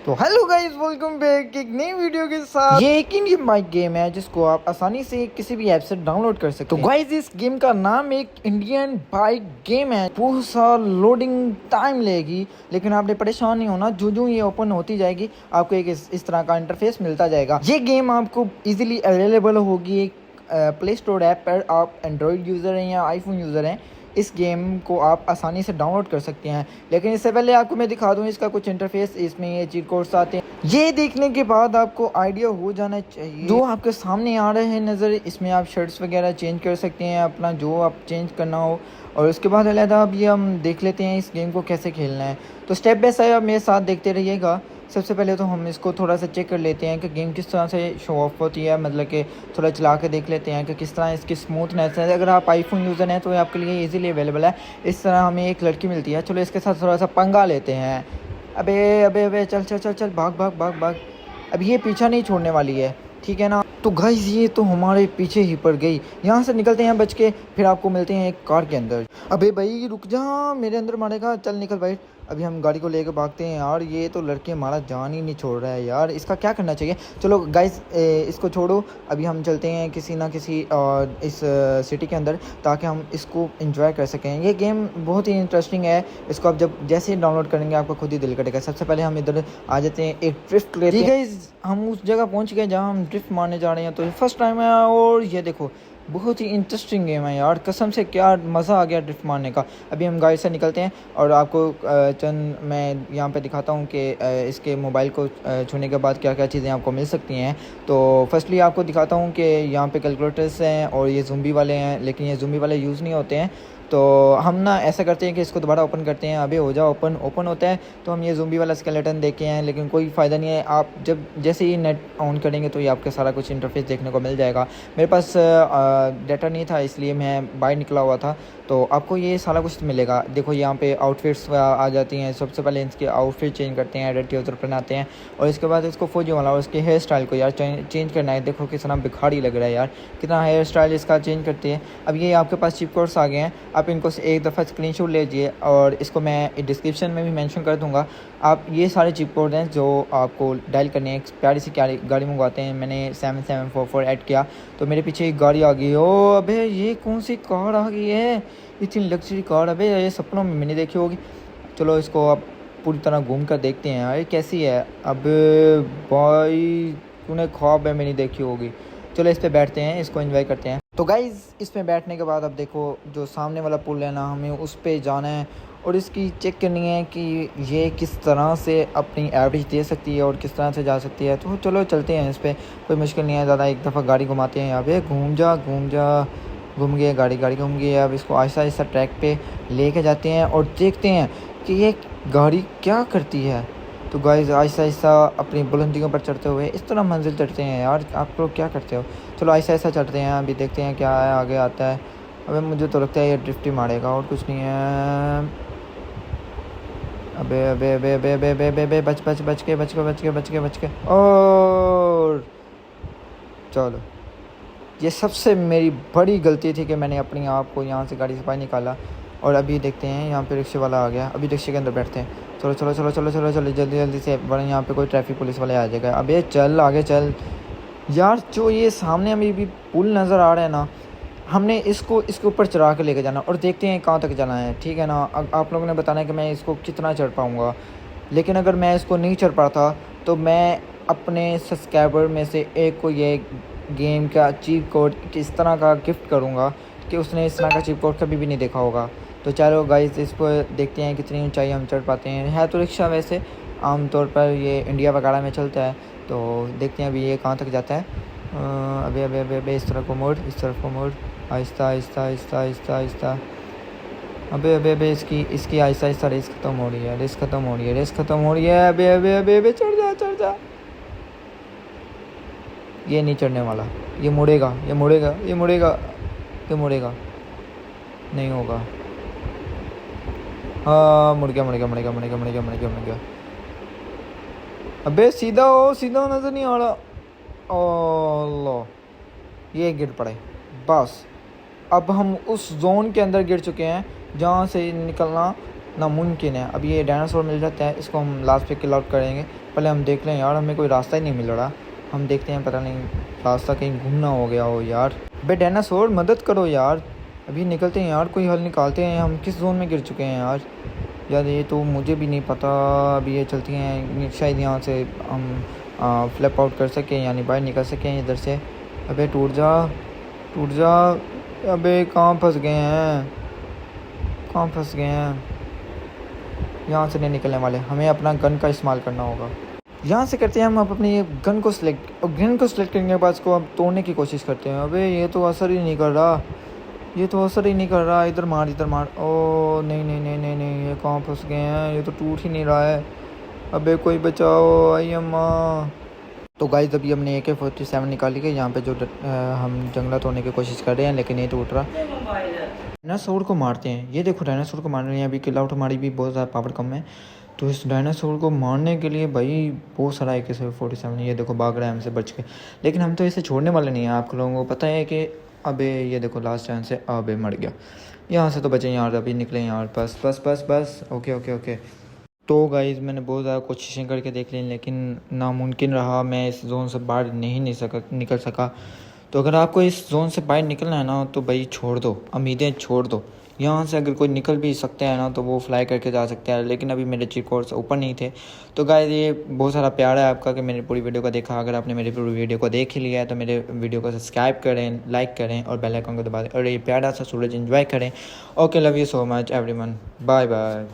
तो hello guys, welcome back एक नई वीडियो के साथ। ये एक इंडियन बाइक गेम है जिसको आप आसानी से किसी भी ऐप से डाउनलोड कर सकते हैं। तो गाइस, इस गेम का नाम एक इंडियन बाइक गेम है। बहुत सा लोडिंग टाइम लेगी, लेकिन आपने परेशान नहीं होना। जो जो ये ओपन होती जाएगी आपको एक इस तरह का इंटरफेस मिलता जाएगा। ये गेम आपको इजीली अवेलेबल होगी एक प्ले स्टोर ऐप पर। आप एंड्रॉयड यूज़र हैं या आईफोन यूज़र हैं, इस गेम को आप आसानी से डाउनलोड कर सकते हैं। लेकिन इससे पहले आपको मैं दिखा दूं इसका कुछ इंटरफेस। इसमें ये चीट कोड्स आते हैं। ये देखने के बाद आपको आइडिया हो जाना चाहिए जो आपके सामने आ रहे हैं नज़र। इसमें आप शर्ट्स वगैरह चेंज कर सकते हैं, अपना जो आप चेंज करना हो। और उसके बाद अलहदा अब ये हम देख लेते हैं इस गेम को कैसे खेलना है। तो स्टेप बाय स्टेप आप मेरे साथ देखते रहिएगा। सबसे पहले तो हम इसको थोड़ा सा चेक कर लेते हैं कि गेम किस तरह से शो ऑफ होती है, मतलब कि थोड़ा चला के देख लेते हैं कि किस तरह इसकी स्मूथनेस है। अगर आप आईफोन यूज़र हैं तो ये आपके लिए इजीली अवेलेबल है। इस तरह हमें एक लड़की मिलती है। चलो इसके साथ थोड़ा सा पंगा लेते हैं। अबे अबे अबे, चल चल चल चल, भाग भाग भाग भाग। अब ये पीछा नहीं छोड़ने वाली है, ठीक है ना। तो गाइस, ये तो हमारे पीछे ही पड़ गई। यहाँ से निकलते हैं बच के, फिर आपको मिलते हैं एक कार के अंदर। अबे भाई रुक जा, मेरे अंदर मारेगा। चल निकल भाई, अभी हम गाड़ी को लेकर भागते हैं। यार ये तो लड़के हमारा जान ही नहीं छोड़ रहा है यार, इसका क्या करना चाहिए। चलो गाइस, इसको छोड़ो। अभी हम चलते हैं किसी ना किसी इस सिटी के अंदर, ताकि हम इसको एंजॉय कर सकें। ये गेम बहुत ही इंटरेस्टिंग है। इसको आप जब जैसे ही डाउनलोड करेंगे आपका खुद ही दिल करेगा। सबसे पहले हम इधर आ जाते हैं, एक ड्रिफ्ट लेते हैं। गाइस, हम उस जगह पहुंच गए जहां हम ड्रिफ्ट मारने जा रहे हैं। तो ये फर्स्ट टाइम है और ये देखो बहुत ही इंटरेस्टिंग गेम है यार, कसम से क्या मज़ा आ गया ड्रिफ्ट मारने का। अभी हम गाड़ी से निकलते हैं और आपको चंद मैं यहाँ पे दिखाता हूँ कि इसके मोबाइल को छूने के बाद क्या क्या चीज़ें आपको मिल सकती हैं। तो फर्स्टली आपको दिखाता हूँ कि यहाँ पे कैलकुलेटर्स हैं और ये ज़ुम्बी वाले हैं, लेकिन ये ज़ुम्बी वाले यूज़ नहीं होते हैं। तो हम ना ऐसा करते हैं कि इसको दोबारा ओपन करते हैं। अभी हो जाओ ओपन होता है। तो हम ये ज़ुम्बी वाला स्केलेटन देखे हैं, लेकिन कोई फ़ायदा नहीं है। आप जब जैसे ही नेट ऑन करेंगे तो ये आपके सारा कुछ इंटरफेस देखने को मिल जाएगा। मेरे पास डाटा नहीं था, इसलिए मैं बाहर निकला हुआ था। तो आपको ये सारा कुछ मिलेगा। देखो यहाँ पे आउटफिट्स आ जाती हैं। सबसे पहले इसके आउटफिट चेंज करते हैं, रेड ट्राउज़र पहनाते हैं। और इसके बाद इसको फौजी वाला और इसके हेयर स्टाइल को यार चेंज करना है। देखो कितना भिखारी लग रहा है यार, कितना हेयर स्टाइल इसका चेंज करते हैं। अब ये आपके पास चिप कोड्स आ गए हैं, आप इनको एक दफ़ा स्क्रीनशॉट लीजिए और इसको मैं डिस्क्रिप्शन में भी मेंशन कर दूंगा। आप ये सारे चिप कोड हैं जो आपको डायल करने हैं। एक प्यारी सी गाड़ी मंगवाते हैं। मैंने 7744 ऐड किया तो मेरे पीछे एक गाड़ी आ गई। ओ अबे, ये कौन सी कार आ गई है, इतनी लग्जरी कार। अबे ये सपनों में मैंने देखी होगी। चलो इसको अब पूरी तरह घूम कर देखते हैं यार कैसी है। अब भाई तूने ख्वाब है मैंने देखी होगी। चलो इस पे बैठते हैं, इसको एंजॉय करते हैं। तो गाइज़, इसमें बैठने के बाद अब देखो जो सामने वाला पुल है ना, हमें उस पे जाना है और इसकी चेक करनी है कि ये किस तरह से अपनी एवरेज दे सकती है और किस तरह से जा सकती है। तो चलो चलते हैं इस पर, कोई मुश्किल नहीं है ज़्यादा। एक दफ़ा गाड़ी घुमाते हैं। यहाँ पे घूम जा घूम गई गाड़ी घूम गई। अब इसको आहिस्ता आहिस्ता ट्रैक पे लेके जाते हैं और देखते हैं कि ये गाड़ी क्या करती है। तो गाइस, आहिस्ता आहिस्ता अपनी बुलंदियों पर चढ़ते हुए इस तरह मंजिल चढ़ते हैं। यार आप लोग क्या करते हो। चलो आहिस्ता आहिस्ता चढ़ते हैं, अभी देखते हैं क्या है आगे आता है। अबे मुझे तो लगता है ये ड्रिफ्ट ही मारेगा और कुछ नहीं है। अबे अबे अबे अबे अबे अबे अबे अबे बच के और चलो, ये सबसे मेरी बड़ी गलती थी कि मैंने अपनी आप को यहाँ से गाड़ी से बाहर निकाला। और अभी देखते हैं यहाँ पे रिक्शे वाला आ गया। अभी रिक्शे के अंदर बैठते हैं। चलो चलो चलो चलो चलो चलो जल्दी से, वरना यहाँ पे कोई ट्रैफिक पुलिस वाले आ जाएगा। अबे चल आगे चल यार। जो ये सामने हमें भी पुल नज़र आ रहा है ना, हमने इसके ऊपर चढ़ा के लेके जाना और देखते हैं कहाँ तक जाना है, ठीक है ना। आप लोगों ने बताना है कि मैं इसको कितना चढ़ पाऊँगा। लेकिन अगर मैं इसको नहीं चढ़ पाता तो मैं अपने सब्सक्राइबर में से एक को ये गेम का चीप कोड इस तरह का गिफ्ट करूँगा कि उसने इस तरह का चीप कोड कभी भी नहीं देखा होगा। तो चलो गाइस, इसको देखते हैं कितनी ऊंचाई हम चढ़ पाते हैं। है तो रिक्शा वैसे आमतौर पर ये इंडिया वगैरह में चलता है। तो देखते हैं अभी ये कहाँ तक जाता है। अबे अबे अबे अबे, इस तरफ को मोड़ आहिस्ता आहिस्ता आहिस्ता आहिस्ता आहिस्ता। अबे अबे अबे, इसकी आहिस्ता आहिस्ता रेस ख़त्म हो रही है। अबे अबे अबे अबे, चढ़ जा। ये नहीं चढ़ने वाला, ये मुड़ेगा नहीं होगा। हाँ मुड़ गया। अबे सीधा हो नज़र नहीं आ रहा। अल्लाह, ये गिर पड़े। बस अब हम उस जोन के अंदर गिर चुके हैं जहाँ से निकलना नामुमकिन है। अभी ये डायनासोर मिल जाता है, इसको हम लास्ट पे किल आउट करेंगे। पहले हम देख लें यार, हमें कोई रास्ता ही नहीं मिल रहा। हम देखते हैं, पता नहीं रास्ता कहीं घूमना हो गया हो यार। बे डायनासोर मदद करो यार, अभी निकलते हैं यार, कोई हल निकालते हैं। हम किस जोन में गिर चुके हैं यार? यार ये तो मुझे भी नहीं पता। अभी ये चलती हैं, शायद यहाँ से हम फ्लिप आउट कर सकें, यानी बाहर निकल सकें इधर से। अबे टूट जा, टूट जा। अबे कहाँ फंस गए हैं, कहाँ फंस गए हैं? यहाँ से नहीं निकलने वाले, हमें अपना गन का इस्तेमाल करना होगा। यहाँ से करते हैं हम अपनी ये गन को सिलेक्ट, और गन को सिलेक्ट करने के बाद इसको अब तोड़ने की कोशिश करते हैं। अबे ये तो असर ही नहीं कर रहा, ये तो असर ही नहीं कर रहा। इधर मार, इधर मार। ओ नहीं नहीं नहीं नहीं नहीं, ये कहाँ फंस गए हैं? ये तो टूट ही नहीं रहा है। अबे कोई बचाओ, आई अम्मा। तो गाइस अभी हमने AK-47 निकाली है। यहाँ पे जो हम जंगला तोड़ने की कोशिश कर रहे हैं, लेकिन नहीं टूट रहा। डायनासोर को मारते हैं। ये देखो डायनासोर को मार रहे हैं। अभी किल आउट हमारी भी बहुत ज़्यादा पावर कम है, तो इस डायनासोर को मारने के लिए भाई बहुत सारा AK-47, ये देखो भाग रहा है हमसे बच के। लेकिन हम तो इसे छोड़ने वाले नहीं हैं। आप लोगों को पता है कि अबे ये देखो लास्ट चांस से, अबे मर गया। यहाँ से तो बचे यार, अभी निकले यार। बस बस बस बस, ओके ओके ओके। तो गाइज़ मैंने बहुत ज़्यादा कोशिशें करके देख ली, लेकिन नामुमकिन रहा। मैं इस जोन से बाहर निकल सका। तो अगर आपको इस जोन से बाहर निकलना है ना, तो भाई छोड़ दो, उम्मीदें छोड़ दो। यहाँ से अगर कोई निकल भी सकता है ना, तो वो फ्लाई करके जा सकते हैं। लेकिन अभी मेरे चीट कोड्स ऊपर नहीं थे। तो गाइस ये बहुत सारा प्यार है आपका कि मेरी पूरी वीडियो को देखा। अगर आपने मेरी पूरी वीडियो को देख ही लिया है, तो मेरे वीडियो को सब्सक्राइब करें, लाइक करें और बेल आइकन को दबा दें, और ये प्यारा सा सूरज एंजॉय करें। Okay, love you so much everyone, bye bye.